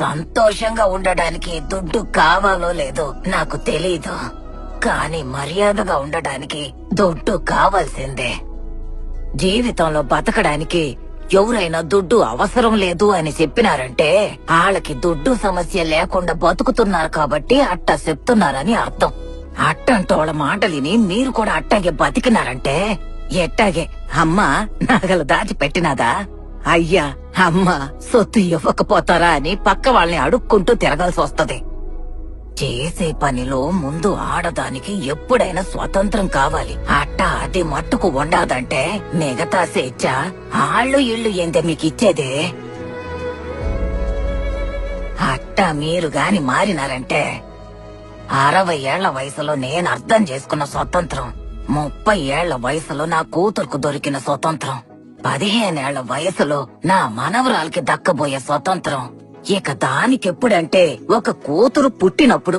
సంతోషంగా ఉండడానికి దుడ్డు కావాలో లేదో నాకు తెలీదు, కానీ మర్యాదగా ఉండడానికి దుడ్డు కావాల్సిందే. జీవితంలో బతకడానికి ఎవరైనా దుడ్డు అవసరం లేదు అని చెప్పినారంటే వాళ్ళకి దుడ్డు సమస్య లేకుండా బతుకుతున్నారు కాబట్టి అట్టా చెప్తున్నారని అర్థం. అట్టంటోళ్ళ మాటలిని మీరు కూడా అట్టాగే బతికినారంటే ఎట్టాగే అమ్మ నగలు దాచిపెట్టినాదా, అయ్యా అమ్మ సొత్తు ఇవ్వకపోతారా అని పక్క వాళ్ళని అడుక్కుంటూ తిరగాల్సి వస్తది. చేసే పనిలో ముందు ఆడదానికి ఎప్పుడైనా స్వతంత్రం కావాలి. అట్టా అది మట్టుకు ఉండదంటే మిగతా స్వేచ్ఛ ఆళ్ళు ఇళ్ళు ఏందే మీకిచ్చేదే. అట్టా మీరు గాని మారినారంటే 60 ఏళ్ల వయసులో నేను అర్థం చేసుకున్న స్వతంత్రం, 30 ఏళ్ల వయసులో నా కూతురుకు దొరికిన స్వతంత్రం, 15 ఏళ్ల వయసులో నా మనవరాలకి దక్కబోయే స్వతంత్రం, ఇక దానికెప్పుడంటే ఒక కూతురు పుట్టినప్పుడు